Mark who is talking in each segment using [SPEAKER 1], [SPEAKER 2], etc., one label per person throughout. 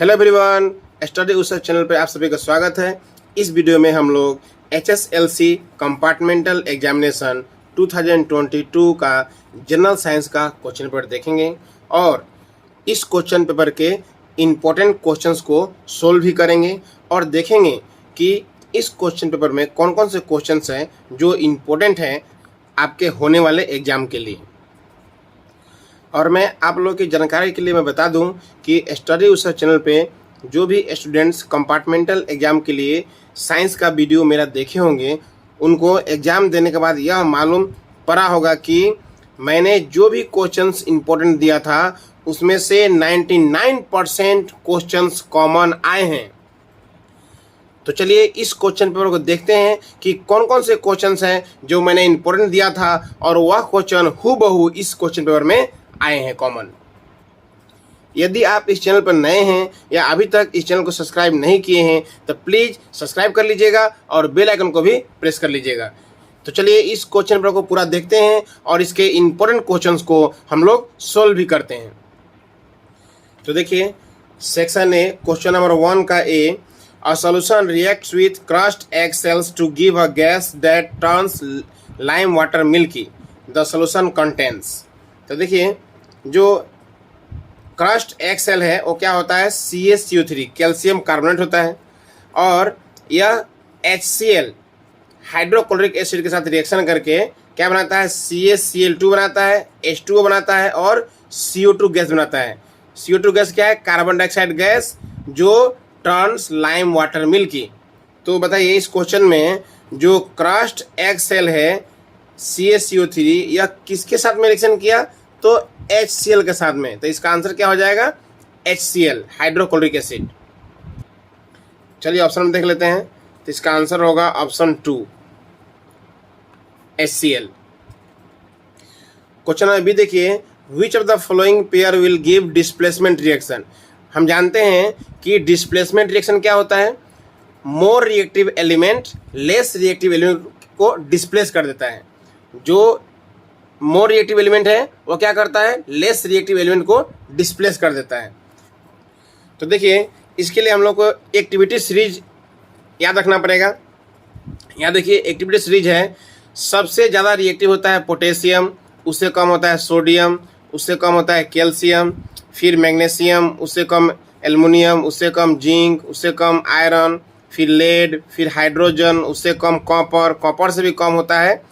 [SPEAKER 1] Hello everyone, study उत्सव channel पर आप सभी का स्वागत है। इस वीडियो में हम लोग HSLC कंपार्टमेंटल एग्जामिनेशन 2022 का जनरल साइंस का क्वेश्चन पेपर देखेंगे और इस क्वेश्चन पेपर के इम्पोर्टेंट क्वेश्चंस को सोल्व भी करेंगे और देखेंगे कि इस क्वेश्चन पेपर में कौन कौन से क्वेश्चंस हैं जो इम्पोर्टेंट हैं आपके होने वाले एग्जाम के लिए। और मैं आप लोगों की जानकारी के लिए मैं बता दूं कि स्टडी उत्सव चैनल पे जो भी स्टूडेंट्स कंपार्टमेंटल एग्ज़ाम के लिए साइंस का वीडियो मेरा देखे होंगे, उनको एग्ज़ाम देने के बाद यह मालूम पड़ा होगा कि मैंने जो भी क्वेश्चंस इम्पोर्टेंट दिया था उसमें से 99% क्वेश्चंस कॉमन आए हैं। तो चलिए इस क्वेश्चन पेपर को देखते हैं कि कौन कौन से क्वेश्चंस हैं जो मैंने इम्पोर्टेंट दिया था और वह क्वेश्चन हूबहू इस क्वेश्चन पेपर में आए हैं कॉमन। यदि आप इस चैनल पर नए हैं या अभी तक इस चैनल को सब्सक्राइब नहीं किए हैं तो प्लीज़ सब्सक्राइब कर लीजिएगा और बेल आइकन को भी प्रेस कर लीजिएगा। तो चलिए इस क्वेश्चन पेपर को पूरा देखते हैं और इसके इम्पोर्टेंट क्वेश्चंस को हम लोग सोल्व भी करते हैं। तो देखिए सेक्शन ए, क्वेश्चन नंबर 1 का A, a solution reacts with crushed egg shells to give a gas that turns lime water milky, the solution contains. तो देखिए जो क्रस्ट एग सेल है वो क्या होता है, CaCO3 कैल्शियम कार्बोनेट होता है और यह HCl हाइड्रोक्लोरिक एसिड के साथ रिएक्शन करके क्या बनाता है, CaCl2 बनाता है, H2O बनाता है और CO2 गैस बनाता है। CO2 गैस क्या है, कार्बन डाइऑक्साइड गैस जो टर्न्स लाइम वाटर मिल्की। तो बताइए इस क्वेश्चन में जो क्रस्ट एग सेल है CaCO3 यह किसके साथ में रिएक्शन किया, तो HCl के साथ में। तो इसका आंसर क्या हो जाएगा, HCl हाइड्रोक्लोरिक एसिड। चलिए ऑप्शन में देख लेते हैं। तो इसका आंसर होगा option 2 HCl। Question number B देखिए, which of the following pair will give displacement reaction. हम जानते हैं कि डिस्प्लेसमेंट रिएक्शन क्या होता है, more reactive element less reactive element को डिस्प्लेस कर देता है। जो मोर रिएक्टिव एलिमेंट है वो क्या करता है, लेस रिएक्टिव एलिमेंट को डिस्प्लेस कर देता है। तो देखिए इसके लिए हम लोग को एक्टिविटी सीरीज याद रखना पड़ेगा। यहाँ देखिए एक्टिविटी सीरीज है, सबसे ज़्यादा रिएक्टिव होता है पोटेशियम, उससे कम होता है सोडियम, उससे कम होता है कैल्शियम, फिर मैग्नीशियम, उससे कम एल्युमिनियम, उससे कम जिंक, उससे कम आयरन, फिर लेड, फिर हाइड्रोजन, उससे कम कॉपर, कॉपर से भी कम होता है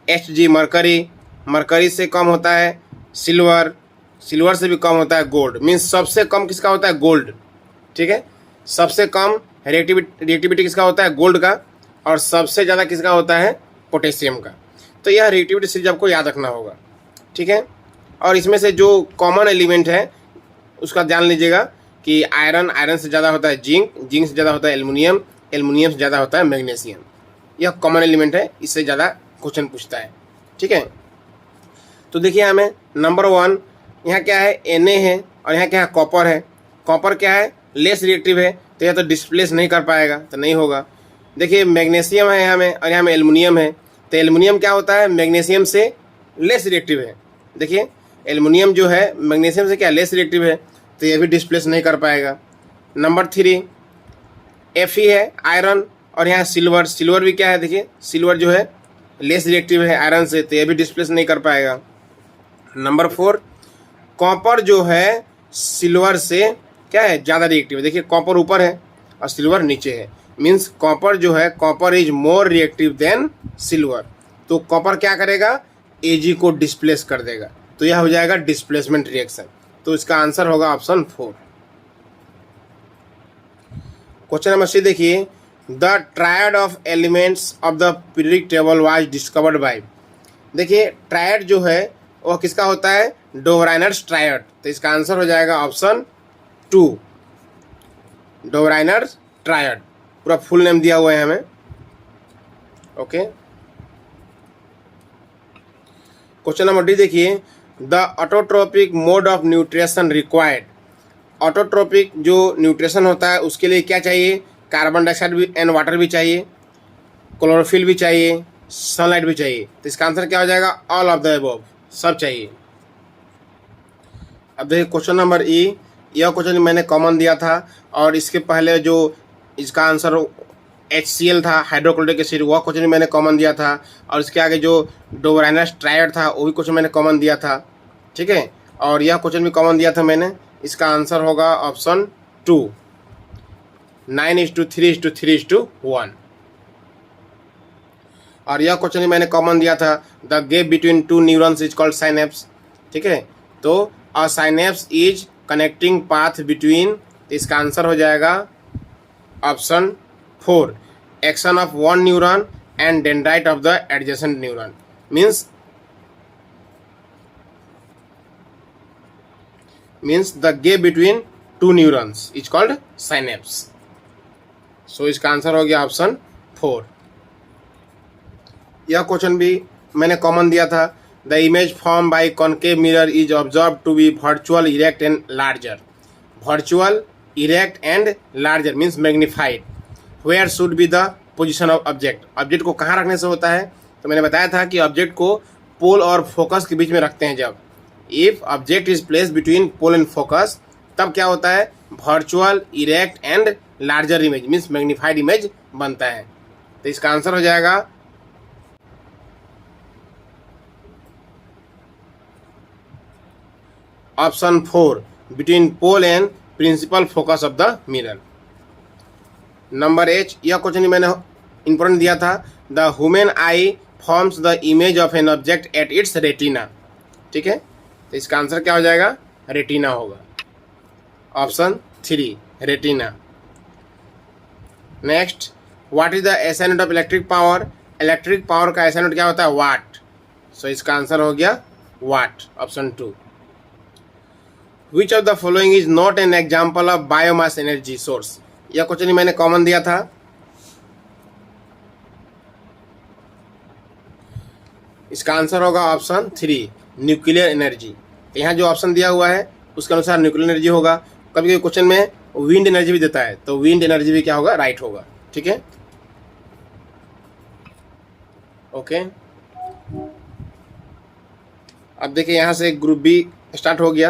[SPEAKER 1] Hg मरकरी, मरकरी से कम होता है सिल्वर, सिल्वर से भी कम होता है गोल्ड। मीन्स सबसे कम किसका होता है, गोल्ड। ठीक है, सबसे कम रिएक्टिविटी किसका होता है, गोल्ड का, और सबसे ज़्यादा किसका होता है, पोटेशियम का। तो यह रिएक्टिविटी सीरीज आपको याद रखना होगा। ठीक है, और इसमें से जो कॉमन एलिमेंट है उसका ध्यान लीजिएगा कि आयरन, आयरन से ज़्यादा होता है जिंक, जिंक से ज़्यादा होता है एल्युमिनियम, एल्युमिनियम से ज़्यादा होता है मैग्नीशियम। यह कॉमन एलिमेंट है, इससे ज़्यादा क्वेश्चन पूछता है। ठीक है, तो देखिए हमें नंबर 1 यहाँ क्या है, Na है और यहाँ क्या है, कॉपर है। कॉपर क्या है, लेस रिएक्टिव है, तो यह तो डिस्प्लेस नहीं कर पाएगा, तो नहीं होगा। देखिए मैग्नीशियम है यहाँ में और यहाँ में एल्युमिनियम है, तो एल्युमिनियम क्या होता है, मैग्नीशियम से लेस रिएक्टिव है। देखिए एल्युमिनियम जो है मैग्नीशियम से क्या, लेस रिएक्टिव है, तो यह भी डिस्प्लेस नहीं कर पाएगा। नंबर 3 Fe है आयरन और यहाँ सिल्वर, सिल्वर भी क्या है, देखिए सिल्वर जो है लेस रिएक्टिव है आयरन से, तो यह भी डिस्प्लेस नहीं कर पाएगा। नंबर 4 कॉपर जो है सिल्वर से क्या है, ज़्यादा रिएक्टिव है। देखिए कॉपर ऊपर है और सिल्वर नीचे है, मीन्स कॉपर जो है, copper is more reactive than silver. तो कॉपर क्या करेगा, Ag को डिस्प्लेस कर देगा, तो यह हो जाएगा डिस्प्लेसमेंट रिएक्शन। तो इसका आंसर होगा ऑप्शन 4। क्वेश्चन नंबर सी देखिए, the triad of elements of the periodic table was discovered by. देखिए ट्रायड जो है वह किसका होता है, डोवराइनर्स ट्रायड। तो इसका आंसर हो जाएगा ऑप्शन 2 डोवराइनर्स ट्रायड। पूरा फुल नेम दिया हुआ है हमें। ओके, क्वेश्चन नंबर डी देखिए, the autotrophic mode of nutrition required. Autotrophic जो न्यूट्रिशन होता है उसके लिए क्या चाहिए, कार्बन डाइऑक्साइड भी एंड वाटर भी चाहिए, क्लोरोफिल भी चाहिए, सनलाइट भी चाहिए। तो इसका आंसर क्या हो जाएगा, ऑल ऑफ द अबव, सब चाहिए। अब देखिए क्वेश्चन नंबर ई, यह क्वेश्चन मैंने कॉमन दिया था, और इसके पहले जो इसका आंसर HCl था, हाइड्रोक्लोरिक एसिड, वह क्वेश्चन मैंने कॉमन दिया था, और इसके आगे जो डोबराइनस ट्रायड था वो भी क्वेश्चन मैंने कॉमन दिया था, ठीक है। और यह क्वेश्चन भी कॉमन दिया था मैंने। इसका आंसर होगा ऑप्शन 2, 9:3:3:1। और यह क्वेश्चन भी मैंने कॉमन दिया था, the gap between two neurons is called synapse, ठीक है। तो a synapse is connecting path between, इसका आंसर हो जाएगा option 4, axon of one neuron and dendrite of the adjacent neuron. Means the gap between two neurons is called synapse. So इसका answer हो गया option 4। यह क्वेश्चन भी मैंने common दिया था, the image form by concave mirror is observe to be virtual, erect and larger. Virtual, erect and larger means magnified. Where should be the position of object, object को कहाँ रखने से होता है? तो मैंने बताया था कि ऑब्जेक्ट को पोल और फोकस के बीच में रखते हैं। जब if object is place between pole and focus, तब क्या होता है? Virtual, erect and larger image means magnified image बनता है। तो इसका आंसर हो जाएगा option 4, between pole and principal focus of the mirror. Number H, यह क्वेश्चन मैंने इंपॉर्टेंट दिया था, the human eye forms the image of an object at its retina, ठीक है। तो इसका आंसर क्या हो जाएगा? रेटिना होगा, option 3, retina. Next, what is the SI unit of electric power? Electric power का SI यूनिट क्या होता है? वाट। सो इसका आंसर हो गया watt, option 2। Which of the following is not an example of biomass energy source? यह question मैंने common दिया था। इसका आंसर होगा ऑप्शन 3, न्यूक्लियर एनर्जी। यहाँ जो ऑप्शन दिया हुआ है उसके अनुसार न्यूक्लियर एनर्जी होगा। कभी कभी क्वेश्चन में विंड एनर्जी भी देता है, तो विंड एनर्जी भी क्या होगा? राइट होगा, ठीक है। ओके, अब देखिए यहाँ से ग्रुप बी स्टार्ट हो गया।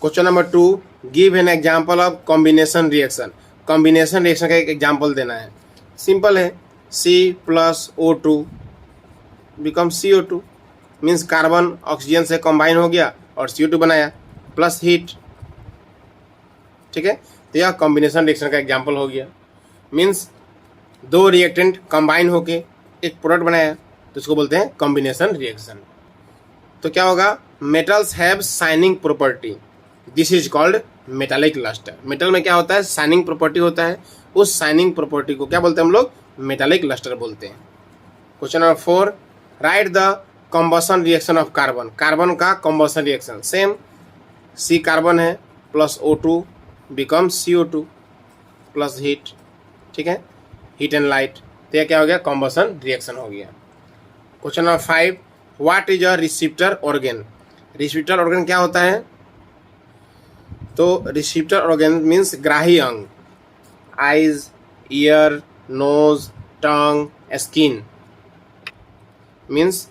[SPEAKER 1] Question number 2, give an example of combination reaction. Combination reaction का एक एग्जाम्पल देना है। सिंपल है, C+O2 become CO2 means carbon oxygen से कंबाइन हो गया और CO2 बनाया, प्लस हीट, ठीक है। तो यह कॉम्बिनेशन रिएक्शन का एग्जाम्पल हो गया। मीन्स दो रिएक्टेंट कंबाइन होके एक प्रोडक्ट बनाया, तो इसको बोलते हैं कॉम्बिनेशन रिएक्शन। तो क्या होगा? Metals have shining property, this is called metallic lustre. Metal में क्या होता है? शाइनिंग प्रॉपर्टी होता है। उस शाइनिंग प्रॉपर्टी को क्या बोलते हैं हम लोग? मेटालिक लस्टर बोलते हैं। Question number 4, write the combustion reaction of carbon. Carbon का combustion reaction same, C carbon है plus O2 become CO2 plus heat, ठीक है, हीट एंड लाइट। तो यह क्या हो गया? कॉम्बसन रिएक्शन हो गया। Question number 5, what is a receptor organ? Receptor organ क्या होता है? तो रिसेप्टर ऑर्गन मीन्स ग्राही अंग, आइज, ईयर, नोज, टंग, स्किन मीन्स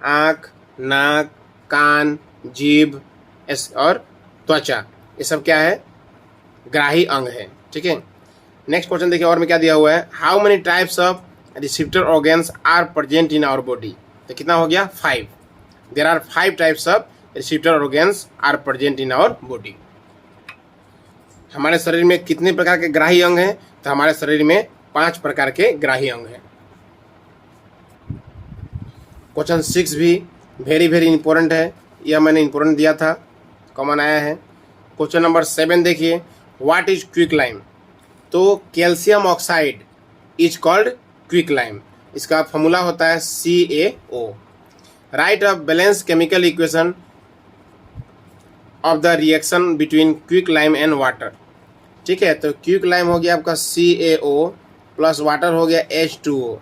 [SPEAKER 1] आँख, नाक, कान, जीभ और त्वचा, ये सब क्या है? ग्राही अंग है, ठीक है। नेक्स्ट क्वेश्चन देखिए और में क्या दिया हुआ है, how many types of receptor organs are present in our body? तो कितना हो गया? 5। There are 5 types of receptor organs are present in our body. हमारे शरीर में कितने प्रकार के ग्राही अंग हैं? तो हमारे शरीर में 5 प्रकार के ग्राही अंग हैं। क्वेश्चन 6 भी वेरी इंपॉर्टेंट है, यह मैंने इंपॉर्टेंट दिया था, कॉमन आया है। क्वेश्चन नंबर 7 देखिए, व्हाट इज क्विक लाइम? तो calcium oxide is called quick lime, इसका फॉर्मूला होता है CaO। Right a balance chemical equation of the reaction between quick lime and water, ठीक है। तो क्विक लाइम हो गया आपका CaO प्लस वाटर हो गया H2O,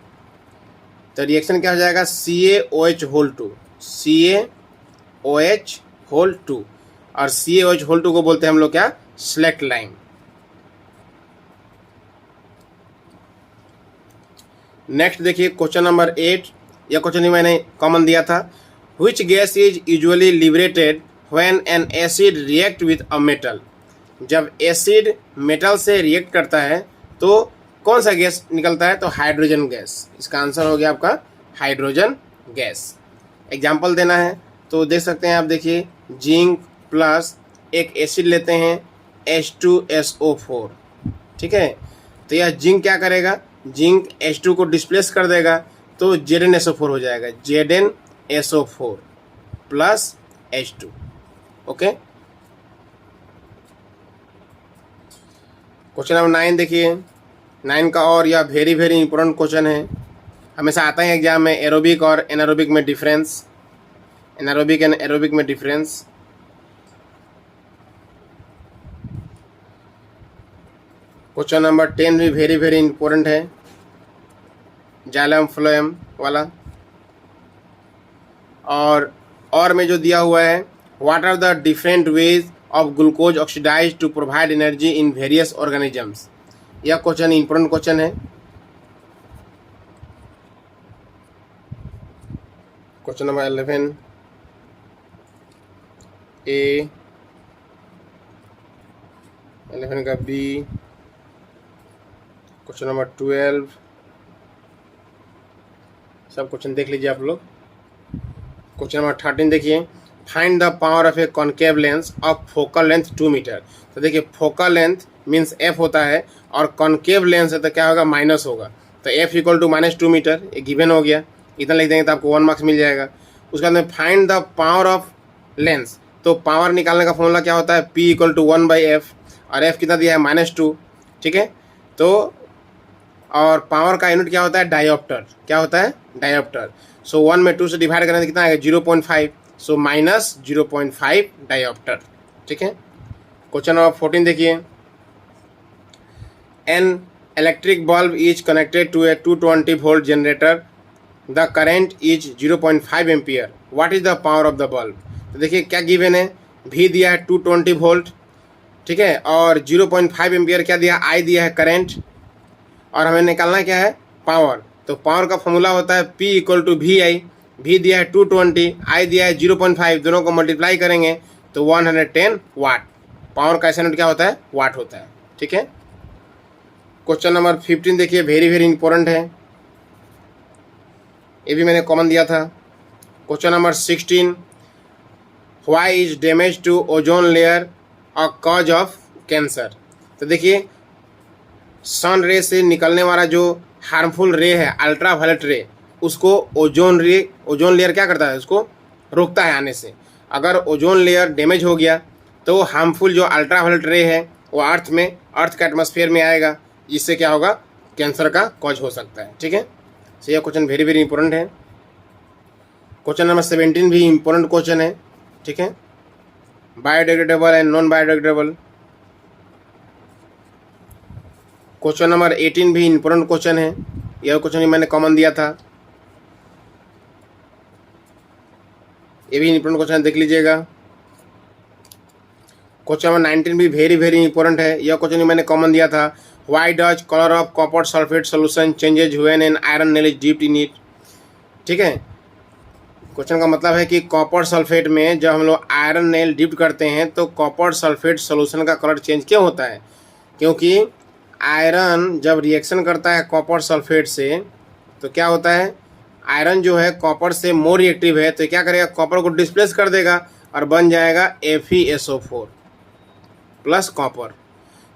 [SPEAKER 1] तो रिएक्शन क्या हो जाएगा? CaOH2, CaOH2, और CaOH2 को बोलते हैं हम लोग क्या? Slaked lime. नेक्स्ट देखिए क्वेश्चन नंबर 8, यह क्वेश्चन ही मैंने कॉमन दिया था, which gas is usually liberated when an acid react with a metal? जब एसिड मेटल से रिएक्ट करता है तो कौन सा गैस निकलता है? तो हाइड्रोजन गैस। इसका आंसर हो गया आपका हाइड्रोजन गैस। एग्जाम्पल देना है तो देख सकते हैं आप, देखिए जिंक प्लस एक एसिड लेते हैं H2SO4, ठीक है। तो यह जिंक क्या करेगा? जिंक H2 को डिस्प्लेस कर देगा तो ZnSO4 हो जाएगा, ZnSO4 plus H2। Okay, question number 9 देखिए। 9 का और यह वेरी वेरी इंपॉर्टेंट क्वेश्चन है, हमेशा आता है एग्जाम में। एरोबिक और एनारोबिक में डिफरेंस, एनारोबिक एंड एरोबिक में डिफरेंस। क्वेश्चन नंबर 10 भी वेरी वेरी इंपॉर्टेंट है, जाइलम फ्लोएम वाला। और में जो दिया हुआ है, what are the different ways of glucose oxidize to provide energy in various organisms. यह क्वेश्चन इंपॉर्टेंट क्वेश्चन है। क्वेश्चन नंबर 11 ए, 11 का बी, क्वेश्चन नंबर 12, सब क्वेश्चन देख लीजिए आप लोग। क्वेश्चन नंबर 13 देखिए, find the power of a concave lens of focal length 2 metre. तो देखिए फोकल लेंथ मीन्स F होता है और कॉन्केव लेंस है तो क्या होगा? माइनस होगा। तो F इक्वल टू -2 मीटर, ये गिवन हो गया। इतना लिख देंगे तो आपको 1 मार्क्स मिल जाएगा। उसके बाद में find the power of lens, तो पावर निकालने का फॉर्मूला क्या होता है? P इक्वल टू 1/F, और F कितना दिया है? -2, ठीक है। तो और पावर का यूनिट क्या होता है? डायोप्टर। क्या होता है? डायोप्टर। सो 1 में 2 से डिवाइड करें तो कितना आएगा? 0.5, सो -0.5 डायोप्टर, ठीक है। क्वेश्चन नंबर 14 देखिए, an electric bulb is connected to a 220 volt generator, the current is 0.5 ampere, what is the power of the bulb. तो देखिए क्या गिवन है? V दिया है 220 वोल्ट, ठीक है, और 0.5 एम्पियर क्या दिया? I दिया है करेंट, और हमें निकालना क्या है? पावर। तो पावर का फॉर्मूला होता है P equal to VI। V दिया है 220, I दिया है 0.5, दोनों को मल्टीप्लाई करेंगे तो 110 वाट। पावर का यूनिट क्या होता है? वाट होता है, ठीक है। क्वेश्चन नंबर 15 देखिए, वेरी वेरी इंपॉर्टेंट है, ये भी मैंने कॉमन दिया था। Question number 16, why is damage to ozone layer a cause of cancer. तो देखिए सन रे से निकलने वाला जो हार्मफुल रे है, अल्ट्रा वायलेट रे, उसको ओजोन लेयर क्या करता है? उसको रोकता है आने से। अगर ओजोन लेयर डैमेज हो गया तो हार्मफुल जो अल्ट्रा वायलेट रे है वो अर्थ के एटमॉस्फेयर में आएगा, जिससे क्या होगा? कैंसर का कॉज हो सकता है, ठीक है। सो यह क्वेश्चन वेरी वेरी इंपॉर्टेंट है। क्वेश्चन नंबर 17 भी इंपॉर्टेंट क्वेश्चन है, ठीक है, biodegradable and non biodegradable. Question number 18 भी इंपॉर्टेंट क्वेश्चन है, यह क्वेश्चन भी मैंने कॉमन दिया था, ये भी इंपॉर्टेंट क्वेश्चन देख लीजिएगा। क्वेश्चन नंबर 19 भी वेरी वेरी इंपॉर्टेंट है, यह क्वेश्चन भी मैंने कॉमन दिया था। Why does colour of copper sulphate solution changes when an iron nail is dipped in it, ठीक है। क्वेश्चन का मतलब है कि कॉपर सल्फेट में जब हम लोग आयरन नेल डिप करते हैं तो कॉपर सल्फेट सोल्यूशन का कलर चेंज क्यों होता है? क्योंकि आयरन जब रिएक्शन करता है कॉपर सल्फेट से तो क्या होता है? आयरन जो है कॉपर से मोर रिएक्टिव है, तो क्या करेगा? कॉपर को डिस्प्लेस कर देगा और बन जाएगा FeSO4 प्लस कॉपर।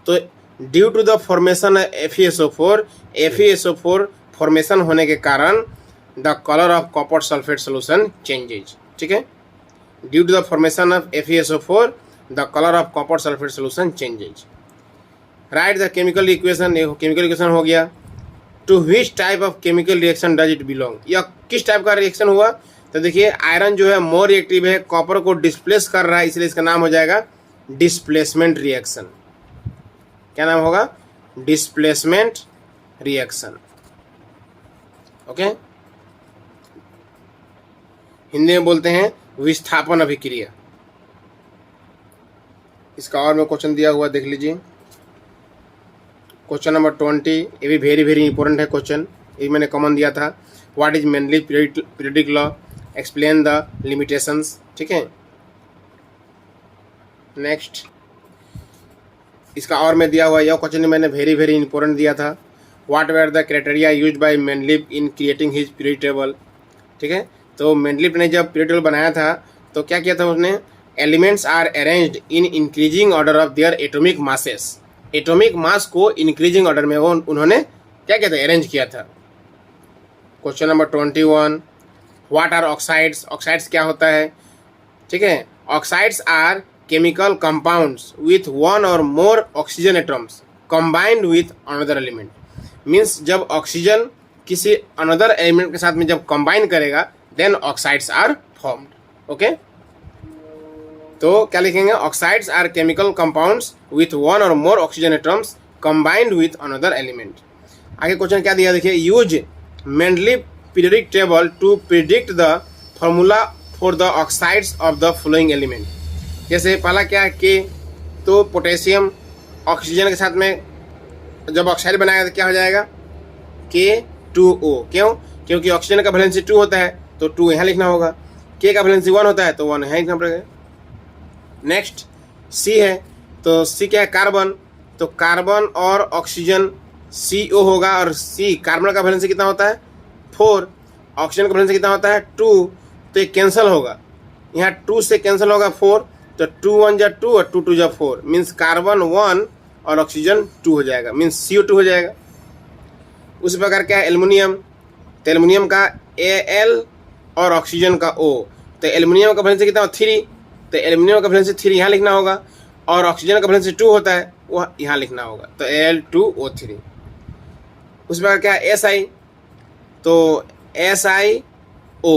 [SPEAKER 1] तो due to the formation FeSO4 formation होने के कारण the colour of copper sulphate solution changes, ठीक है। Due to the formation of FeSO4 the colour of copper sulphate solution changes. Write the chemical equation, chemical equation हो गया। To which type of chemical reaction does it belong, या किस type का reaction हुआ? तो देखिए आयरन जो है मोर रिएक्टिव है, कॉपर को डिस्प्लेस कर रहा है, इसलिए इसका नाम हो जाएगा डिस्प्लेसमेंट रिएक्शन। क्या नाम होगा? Displacement reaction, okay. हिंदी में बोलते हैं विस्थापन अभिक्रिया। इसका और में क्वेश्चन दिया हुआ देख लीजिए। क्वेश्चन नंबर 20, ये भी वेरी वेरी इंपॉर्टेंट है क्वेश्चन, ये मैंने कॉमन दिया था। What is mainly periodic law, explain the limitations, ठीक है। नेक्स्ट इसका और में दिया हुआ यह क्वेश्चन मैंने वेरी वेरी इंपॉर्टेंट दिया था। What were the criteria use by Mendeleev in creating his period table. ठीक है, तो मेंडलीव ने जब पीरियड टेबल बनाया था तो क्या किया था उसने, elements are arranged in increasing order of their atomic masses. Atomic mass को इंक्रीजिंग ऑर्डर में वो उन्होंने क्या किया था, अरेंज किया था। Question number 21, what are oxides. Oxides क्या होता है, ठीक है, oxides are chemical compounds with one or more oxygen atoms combined with another element. Means जब ऑक्सीजन किसी अनदर एलिमेंट के साथ में जब कंबाइन करेगा then oxides are formed. Okay, तो क्या लिखेंगे, oxides are chemical compounds with one or more oxygen atoms combined with another element. आगे क्वेश्चन क्या दिया देखिए, use Mendeleev periodic table to predict the formula for the oxides of the following element. जैसे पहला क्या है के, तो पोटेशियम ऑक्सीजन के साथ में जब ऑक्साइड बनाएगा तो क्या हो जाएगा, K2O। क्यों, क्योंकि ऑक्सीजन का वैलेंसी 2 होता है तो 2 यहाँ लिखना होगा, K का वैलेंसी 1 होता है तो 1 यहाँ लिखना पड़ेगा। नेक्स्ट C है, तो C क्या है, कार्बन, तो कार्बन और ऑक्सीजन CO होगा, और C कार्बन का वैलेंसी कितना होता है 4, ऑक्सीजन का वैलेंसी कितना होता है 2, तो ये कैंसिल होगा, यहाँ 2 से कैंसिल होगा 4, तो 2 1 जा 2 और 2 2 जा 4, मीन्स कार्बन 1 और ऑक्सीजन 2 हो जाएगा, मीन्स CO2 हो जाएगा। उस प्रकार क्या है एल्युमिनियम, तो एल्युमिनियम का Al और ऑक्सीजन का O, तो एल्युमिनियम का वैलेंसी कितना 3, तो एल्युमिनियम का वैलेंसी 3 यहाँ लिखना होगा, और ऑक्सीजन का वैलेंसी 2 होता है वो यहाँ लिखना होगा, तो Al2O3। उस प्रकार क्या है Si, तो SiO,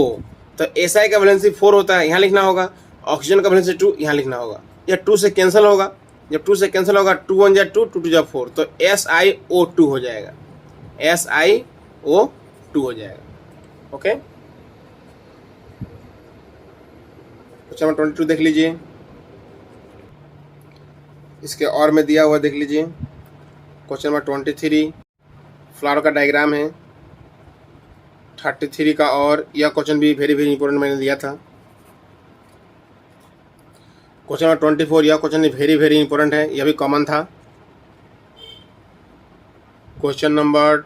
[SPEAKER 1] तो Si का वैलेंसी 4 होता है यहाँ लिखना होगा, ऑक्सीजन का वैलेंसी 2 यहाँ लिखना होगा, यह 2 से कैंसिल होगा, जब 2 से कैंसिल होगा 2 1 जा 2 2 2 जा 4, तो SiO2 हो जाएगा, SiO2 हो जाएगा। ओके, क्वेश्चन नंबर 22 देख लीजिए, इसके और में दिया हुआ देख लीजिए। क्वेश्चन नंबर 23 फ्लावर का डायग्राम है, 33 का, और यह क्वेश्चन भी वेरी वेरी इंपॉर्टेंट मैंने दिया था। क्वेश्चन नंबर 24, यह क्वेश्चन वेरी वेरी इंपॉर्टेंट है, यह भी कॉमन था। Question number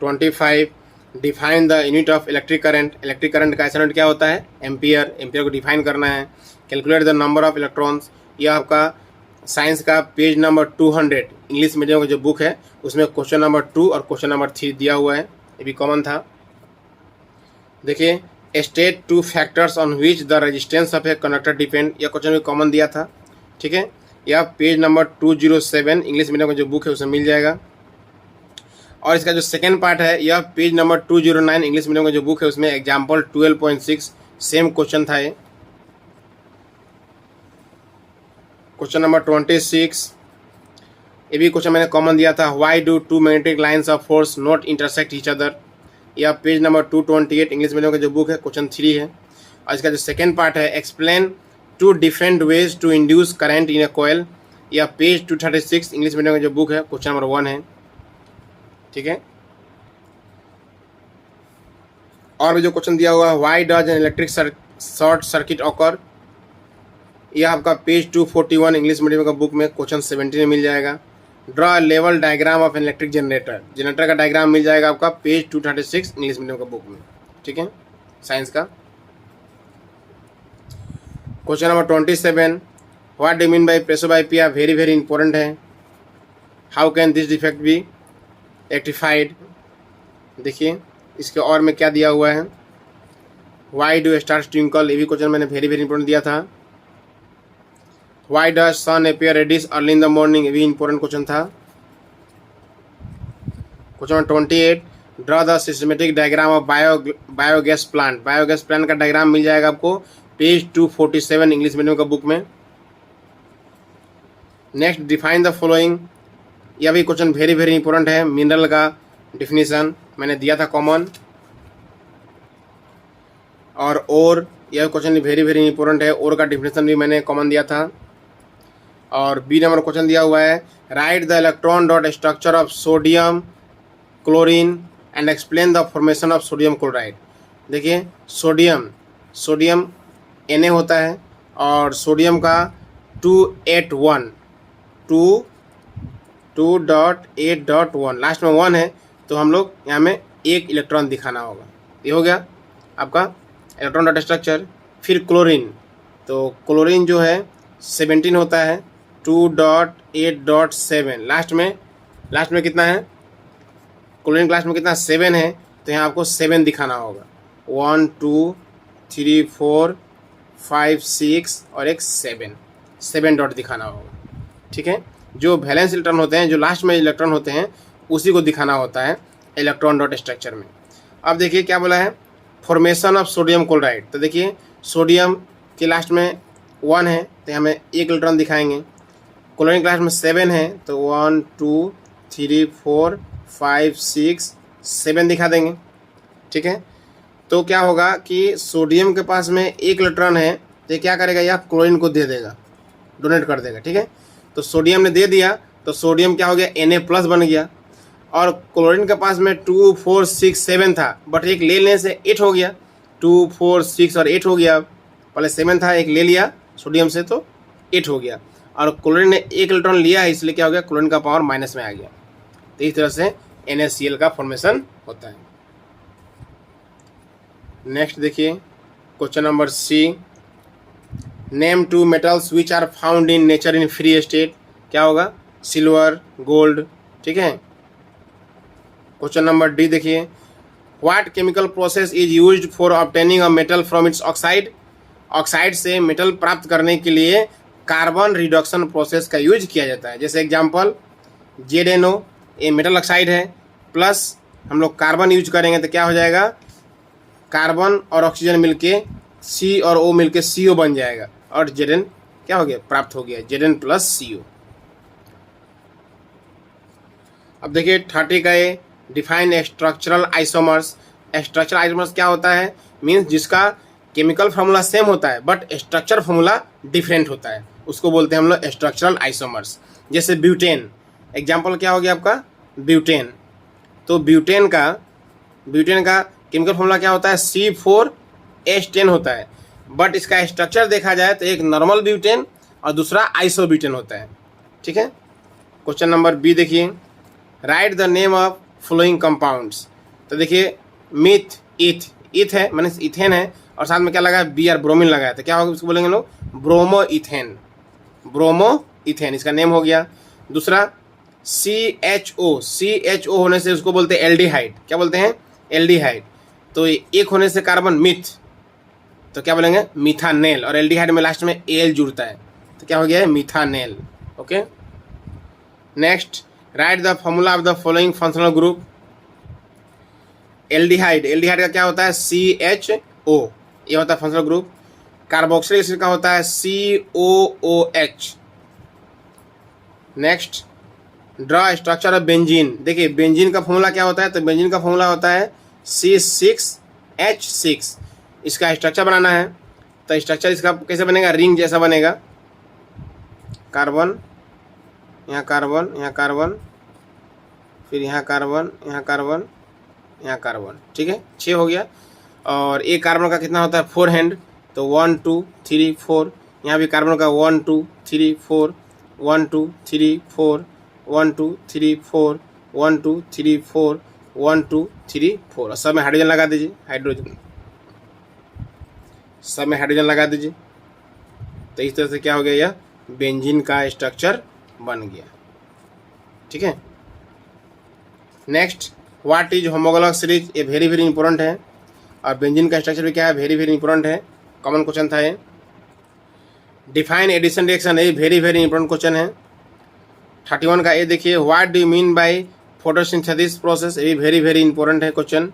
[SPEAKER 1] 25, define the unit of electric current. Electric current का ऐसा यूनिट क्या होता है, एम्पियर। एम्पियर को डिफाइन करना है। Calculate the number of electrons, यह आपका साइंस का पेज नंबर 200 इंग्लिश मीडियम का जो बुक है उसमें क्वेश्चन नंबर 2 और क्वेश्चन नंबर 3 दिया हुआ है, ये भी कॉमन था। देखिए, state 2 factors on which the resistance of a conductor depend, यह क्वेश्चन भी कॉमन दिया था। ठीक है, यह पेज नंबर 207 इंग्लिश मीडियम का जो बुक है उसमें मिल जाएगा। और इसका जो सेकेंड पार्ट है यह पेज नंबर 209 इंग्लिश मीडियम का जो बुक है उसमें एग्जाम्पल 12.6 सेम क्वेश्चन था। ये क्वेश्चन नंबर 26, ये भी क्वेश्चन मैंने कॉमन दिया था। Why do two magnetic lines of force not intersect each other, यह पेज नंबर 228 इंग्लिश मीडियम का जो बुक है क्वेश्चन 3 है। और इसका जो सेकेंड पार्ट है explain 2 different ways to induce current in a coil, यह पेज 236 इंग्लिश मीडियम का जो बुक है क्वेश्चन नंबर 1 है। ठीक है, और भी जो क्वेश्चन दिया हुआ है why does an electric short circuit occur, यह आपका पेज 241 इंग्लिश मीडियम का बुक में क्वेश्चन 17 में मिल जाएगा। Draw level diagram of an electric generator, generator का डायग्राम मिल जाएगा आपका पेज 236 इंग्लिश मीडियम का बुक में। ठीक है, साइंस का। Question number 27, what do mean by presbyopia, very very important है। How can this defect be rectified, देखिए इसके और में क्या दिया हुआ है। व्हाई डू स्टार्स ट्विंकल, ये भी क्वेश्चन मैंने वेरी वेरी इंपॉर्टेंट दिया था। Why does sun appear reddish early in the morning, ये भी इंपॉर्टेंट क्वेश्चन था। Question number 28, draw the systematic diagram of biogas plant, biogas plant का डायग्राम मिल जाएगा आपको पेज 247 इंग्लिश मीडियम का बुक में। नेक्स्ट, डिफाइन द फॉलोइंग, यह भी क्वेश्चन वेरी वेरी इंपॉर्टेंट है। मिनरल का डिफिनीशन मैंने दिया था कॉमन। और ओर, यह क्वेश्चन वेरी वेरी इंपॉर्टेंट है, ओर का डिफिनीशन भी मैंने कॉमन दिया था। और बी नंबर क्वेश्चन दिया हुआ है right the electron dot structure of sodium chlorine and explain the formation of sodium chloride. देखिए सोडियम Na होता है और सोडियम का 281 2.8.1 लास्ट में 1 है तो हम लोग यहाँ में एक इलेक्ट्रॉन दिखाना होगा। ये हो गया आपका इलेक्ट्रॉन डॉट स्ट्रक्चर। फिर क्लोरीन, तो क्लोरीन जो है 17 होता है, 2.8.7 लास्ट में कितना है, क्लोरीन लास्ट में कितना 7 है, तो यहाँ आपको 7 दिखाना होगा। 1 2 3 4 5 6 और एक 7 डॉट दिखाना होगा। ठीक है, जो वैलेंस इलेक्ट्रॉन होते हैं, जो लास्ट में इलेक्ट्रॉन होते हैं, उसी को दिखाना होता है इलेक्ट्रॉन डॉट स्ट्रक्चर में। अब देखिए क्या बोला है, फॉर्मेशन ऑफ सोडियम क्लोराइड। तो देखिए सोडियम के लास्ट में 1 है तो हमें एक इलेक्ट्रॉन दिखाएंगे। क्लोरीन के लास्ट में 7 है तो 1 2 3 4 5 6 7 दिखा देंगे। ठीक है, तो क्या होगा कि सोडियम के पास में एक इलेक्ट्रॉन है तो ये क्या करेगा, या क्लोरीन को दे देगा, डोनेट कर देगा। ठीक है, तो सोडियम ने दे दिया तो सोडियम क्या हो गया, Na+ बन गया। और क्लोरीन के पास में 2 4 6 7 था, बट एक ले लेने से 8 हो गया। 2 4 6 और 8 हो गया, पहले 7 था, एक ले लिया सोडियम से तो 8 हो गया। और क्लोरीन ने एक इलेक्ट्रॉन लिया है, इसलिए क्या हो गया, क्लोरीन का पावर माइनस में आ गया। तो इस तरह से NaCl का फॉर्मेशन होता है। नेक्स्ट देखिए question number C, name 2 metals which are found in nature in free state. क्या होगा, सिल्वर, गोल्ड। ठीक है, क्वेश्चन नंबर D देखिए, what chemical process is used for obtaining a metal from its oxide. Oxide से metal प्राप्त करने के लिए कार्बन रिडक्शन प्रोसेस का यूज किया जाता है। जैसे एग्जांपल ZnO, ये मेटल ऑक्साइड है, प्लस हम लोग कार्बन यूज करेंगे तो क्या हो जाएगा, कार्बन और ऑक्सीजन मिलके C और O मिलके CO बन जाएगा और Zn क्या हो गया, प्राप्त हो गया, Zn+CO। अब देखिए 30 का ये, define structural isomers. Structural isomers क्या होता है, मीन्स जिसका केमिकल फार्मूला सेम होता है बट स्ट्रक्चर फार्मूला डिफरेंट होता है, उसको बोलते हैं हम लोग स्ट्रक्चरल आइसोमर्स। जैसे ब्यूटेन, एग्जांपल क्या हो गया आपका, ब्यूटेन। तो ब्यूटेन का केमिकल फार्मूला क्या होता है, C4H10 होता है, बट इसका स्ट्रक्चर देखा जाए तो एक नॉर्मल ब्यूटेन और दूसरा आइसोब्यूटेन होता है। ठीक है, क्वेश्चन नंबर B देखिए, right the name of following compounds. तो देखिए मिथ, ईथ है, माने इथेन है, और साथ में क्या लगा है, Br, ब्रोमीन लगा है, तो क्या होगा, इसको बोलेंगे लोग ब्रोमो इथेन, इसका नेम हो गया। दूसरा CHO होने से उसको बोलते हैं एल्डिहाइड। क्या बोलते हैं, एल्डिहाइड। तो एक होने से कार्बन मिथ, तो क्या बोलेंगे, मिथानेल, और एल्डिहाइड में लास्ट में एल जुड़ता है तो क्या हो गया है, methanal. Okay, next write the formula of the following functional group. Aldehyde का क्या होता है, CHO, ये होता है फंक्शनल ग्रुप। कार्बोक्सिलिक एसिड का होता है COOH। Next draw structure of benzene. देखिए बेंजीन का फॉर्मूला क्या होता है, तो बेंजीन का फॉर्मूला होता है C6H6। इसका स्ट्रक्चर बनाना है तो स्ट्रक्चर इसका कैसे बनेगा, रिंग जैसा बनेगा, कार्बन, यहाँ कार्बन, यहाँ कार्बन, फिर यहाँ कार्बन, यहाँ कार्बन, यहाँ कार्बन। ठीक है, 6 हो गया। और एक कार्बन का कितना होता है, 4 हैंड, तो 1 2 3 4। यहाँ भी कार्बन का 1 2 3 4, 1 2 3 4, 1 2 3 4, 1 2 3 4, 1 2 3 4। और सब में हाइड्रोजन लगा दीजिए, सब में हाइड्रोजन लगा दीजिए। तो इस तरह से क्या हो गया, यह बेंजीन का स्ट्रक्चर बन गया। ठीक है, next what is homologous series. ये वेरी वेरी इंपॉर्टेंट है, और बेंजीन का स्ट्रक्चर भी क्या है, वेरी वेरी इंपॉर्टेंट है, कॉमन क्वेश्चन था ये। डिफाइन एडिशन रिएक्शन, ये वेरी वेरी इंपॉर्टेंट क्वेश्चन है। 31 का ये देखिए, what do you mean by photosynthesis process. ये भी वेरी वेरी इंपॉर्टेंट है question.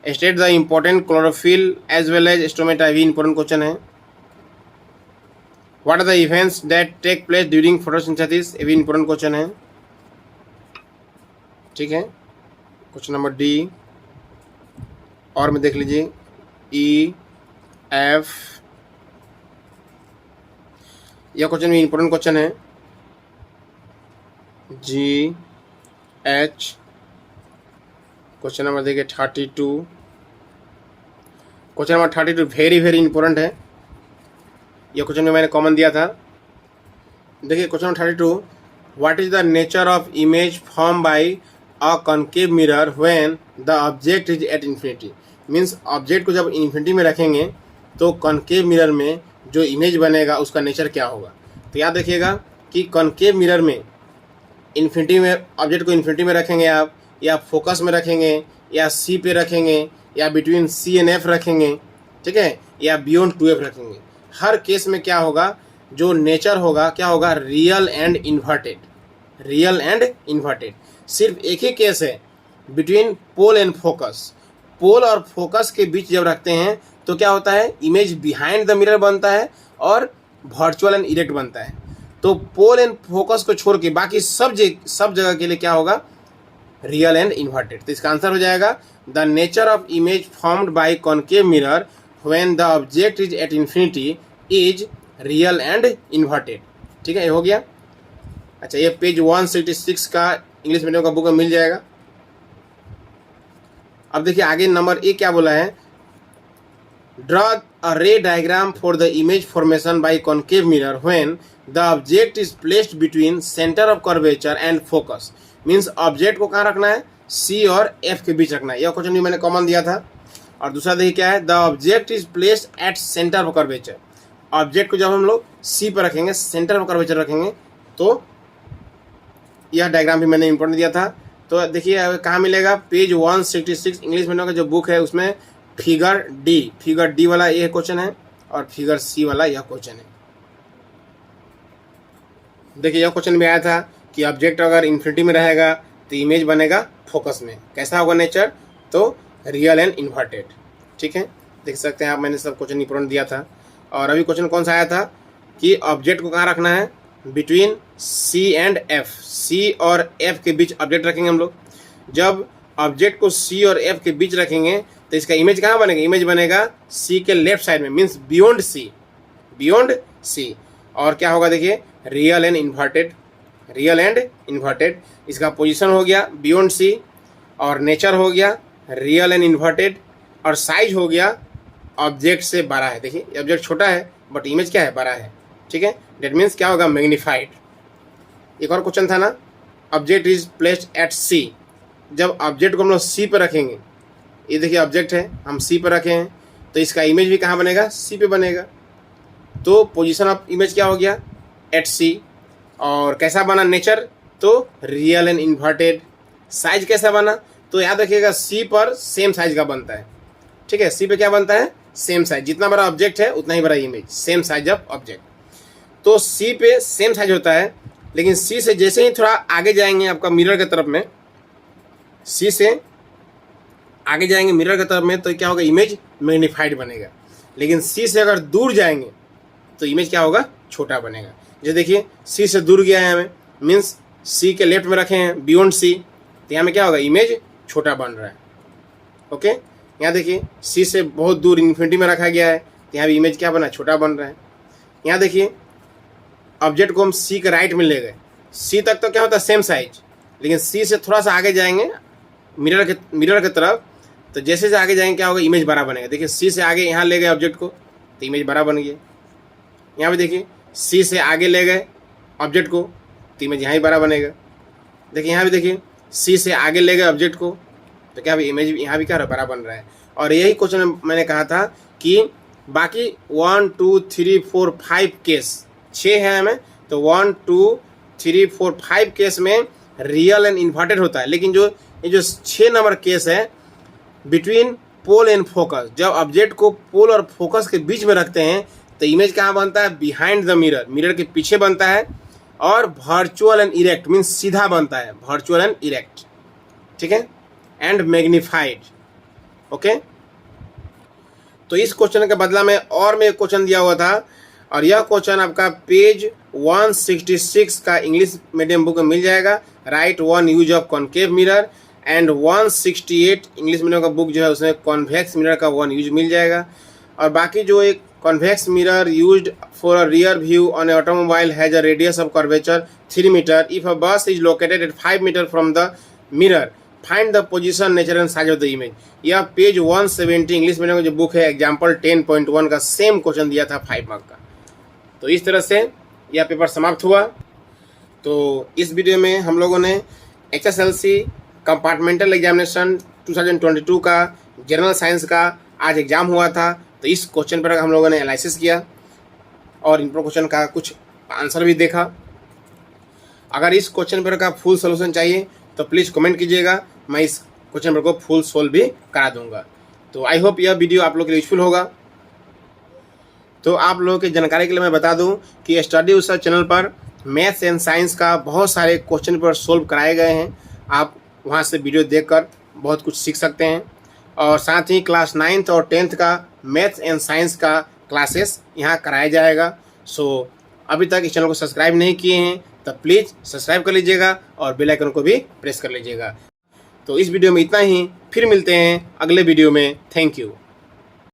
[SPEAKER 1] State the important chlorophyll as well as stomata, भी इंपॉर्टेंट क्वेश्चन है। What are the events that take place during photosynthesis, ये भी इंपॉर्टेंट क्वेश्चन है। ठीक है, क्वेश्चन नंबर D और में देख लीजिए, EF, यह क्वेश्चन भी इंपॉर्टेंट क्वेश्चन है। GH, क्वेश्चन नंबर देखिए 32, question number 32 very very important है। यह क्वेश्चन में मैंने कॉमन दिया था। देखिए question number 32, what is the nature of image form bye a concave mirror when the object is at infinity. Means object को जब इन्फिनिटी में रखेंगे तो कॉन्केव मिरर में जो इमेज बनेगा उसका नेचर क्या होगा। तो याद रखिएगा कि कॉन्केव मिरर में इन्फिनिटी में ऑब्जेक्ट को इन्फिनिटी में रखेंगे आप, या फोकस में रखेंगे, या सी पे रखेंगे, या बिटवीन सी एंड एफ रखेंगे, ठीक है, या बियॉन्ड 2f रखेंगे। हर केस में क्या होगा, जो नेचर होगा क्या होगा, real and inverted. Real and inverted. सिर्फ एक ही केस है बिटवीन पोल एंड फोकस। पोल और फोकस के बीच जब रखते हैं तो क्या होता है, इमेज बिहाइंड द मिरर बनता है और वर्चुअल एंड इरेक्ट बनता है। तो पोल एंड फोकस को छोड़ के बाकी सब जगह के लिए क्या होगा, रियल एंड इन्वर्टेड। तो इसका आंसर हो जाएगा the nature of image formed by concave mirror when the object is at infinity is real and inverted. ठीक है, ये हो गया। अच्छा, ये पेज 166 का इंग्लिश मीडियम का बुक में मिल जाएगा। अब देखिए आगे नंबर ए क्या बोला है, ड्रॉ अ रे diagram for the image formation by concave mirror when the object is placed between centre of curvature and focus. Means object को कहाँ रखना है, सी और एफ के बीच रखना है। यह क्वेश्चन भी मैंने कॉमन दिया था। और दूसरा देखिए क्या है, the object is placed at centre of curvature. Object को जब हम लोग सी पर रखेंगे, सेंटर ऑफ कर्वेचर रखेंगे, तो यह डायग्राम भी मैंने इंपॉर्टेंट दिया था। तो देखिए कहाँ मिलेगा, पेज 166 इंग्लिश मीडियम का जो बुक है उसमें फिगर डी वाला यह क्वेश्चन है और फिगर सी वाला यह क्वेश्चन है। देखिए यह क्वेश्चन भी आया था कि ऑब्जेक्ट अगर इन्फिनिटी में रहेगा तो इमेज बनेगा फोकस में, कैसा होगा नेचर, तो रियल एंड इन्वर्टेड। ठीक है, देख सकते हैं आप, मैंने सब क्वेश्चन इंपॉर्टेंट दिया था। और अभी क्वेश्चन कौन सा आया था कि ऑब्जेक्ट को कहाँ रखना है, बिटवीन सी एंड एफ। सी और एफ के बीच ऑब्जेक्ट रखेंगे हम लोग। जब ऑब्जेक्ट को सी और एफ के बीच रखेंगे तो इसका इमेज कहाँ बनेगा, इमेज बनेगा सी के लेफ्ट साइड में, मीन्स बियॉन्ड सी। और क्या होगा देखिए, रियल एंड इन्वर्टेड। इसका पोजीशन हो गया बियॉन्ड सी, और नेचर हो गया रियल एंड इन्वर्टेड, और साइज हो गया ऑब्जेक्ट से बड़ा है। देखिए ऑब्जेक्ट छोटा है बट इमेज क्या है, बड़ा है। ठीक है, डेट मीन्स क्या होगा, मैग्नीफाइड। एक और क्वेश्चन था ना, ऑब्जेक्ट इज प्लेस्ड एट सी। जब ऑब्जेक्ट को हम लोग सी पर रखेंगे, ये देखिए ऑब्जेक्ट है, हम सी पर रखे हैं, तो इसका इमेज भी कहाँ बनेगा, सी पे बनेगा। तो पोजीशन ऑफ इमेज क्या हो गया, एट सी। और कैसा बना नेचर, तो रियल एंड इन्वर्टेड। साइज कैसा बना, तो याद रखिएगा सी पर सेम साइज का बनता है। ठीक है, सी पे क्या बनता है, सेम साइज। जितना बड़ा ऑब्जेक्ट है उतना ही बड़ा image, same size of object. तो सी पे सेम साइज होता है, लेकिन सी से जैसे ही थोड़ा आगे जाएंगे आपका मिरर की तरफ में, सी से आगे जाएंगे मिरर की तरफ में, तो क्या होगा, इमेज मैग्नीफाइड बनेगा। लेकिन सी से अगर दूर जाएंगे तो इमेज क्या होगा, छोटा बनेगा। जैसे देखिए सी से दूर गया है हमें, मीन्स सी के लेफ्ट में रखे हैं बियॉन्ड सी, तो यहाँ में क्या होगा, इमेज छोटा बन रहा है। ओके, यहाँ देखिए सी से बहुत दूर इन्फिनिटी में रखा गया है, तो यहाँ भी इमेज क्या बना, छोटा बन रहा है। यहाँ देखिए ऑब्जेक्ट को हम सी के राइट में ले गए, सी तक तो क्या होता है सेम साइज, लेकिन सी से थोड़ा सा आगे जाएंगे मिरर के तरफ, तो जैसे आगे जाएंगे क्या होगा, इमेज बड़ा बनेगा। देखिए सी से आगे यहाँ ले गए ऑब्जेक्ट को, तो इमेज बड़ा बन गया। यहाँ पे देखिए सी से आगे ले गए ऑब्जेक्ट को, तो इमेज यहाँ ही बड़ा बनेगा। देखिए यहाँ भी देखिए सी से आगे ले गए ऑब्जेक्ट को, तो क्या इमेज यहाँ भी क्या बड़ा बन रहा है। और यही क्वेश्चन मैंने कहा था कि बाकी 1 2 3 4 5 केस 6 है हमें, तो 1 2 3 4 5 केस में रियल एंड इन्वर्टेड होता है। लेकिन ये जो 6 नंबर केस है बिटवीन पोल एंड फोकस, जब ऑब्जेक्ट को पोल और फोकस के बीच में रखते हैं तो इमेज कहाँ बनता है, बिहाइंड द मिरर, मिरर के पीछे बनता है। और वर्चुअल एंड इरेक्ट मीन्स सीधा बनता है, वर्चुअल एंड इरेक्ट। ठीक है, एंड मैग्नीफाइड। ओके, तो इस क्वेश्चन के बदला में और मैं एक क्वेश्चन दिया हुआ था, और यह क्वेश्चन आपका पेज 166 का इंग्लिश मीडियम बुक में मिल जाएगा। Right one use of concave mirror, and 168 English medium का बुक जो है उसमें कॉन्वेक्स मिरर का 1 यूज मिल जाएगा। और बाकी जो एक convex mirror used for a rear view on a automobile has a radius of curvature 3 metre if a bus is located at 5 metre from the mirror, find the position, nature and size of the image. यह page 170 English medium का जो book है example 10.1 का same question दिया था 5 mark का। तो इस तरह से यह पेपर समाप्त हुआ। तो इस वीडियो में हम लोगों ने HSLC कंपार्टमेंटल एग्जामिनेशन 2022 का जनरल साइंस का आज एग्ज़ाम हुआ था, तो इस क्वेश्चन पर हम लोगों ने एनालिसिस किया और इन क्वेश्चन का कुछ आंसर भी देखा। अगर इस क्वेश्चन पेपर का फुल सोल्यूशन चाहिए तो प्लीज़ कमेंट कीजिएगा, मैं इस क्वेश्चन पेपर को फुल सोल्व भी करा दूंगा। तो आई होप यह वीडियो आप लोग के लिए यूजफुल होगा। तो आप लोगों की जानकारी के लिए मैं बता दूं कि स्टडी उषा चैनल पर मैथ्स एंड साइंस का बहुत सारे क्वेश्चन पेपर सोल्व कराए गए हैं। आप वहां से वीडियो देखकर बहुत कुछ सीख सकते हैं। और साथ ही क्लास 9th और 10th का मैथ्स एंड साइंस का क्लासेस यहाँ कराया जाएगा। सो अभी तक इस चैनल को सब्सक्राइब नहीं किए हैं तो प्लीज़ सब्सक्राइब कर लीजिएगा और बेल आइकन को भी प्रेस कर लीजिएगा। तो इस वीडियो में इतना ही, फिर मिलते हैं अगले वीडियो में। Thank you.